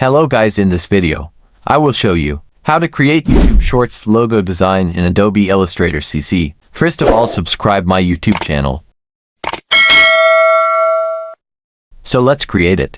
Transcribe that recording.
Hello guys, in this video, I will show you how to create YouTube Shorts logo design in Adobe Illustrator CC. First of all, subscribe my YouTube channel. So let's create it.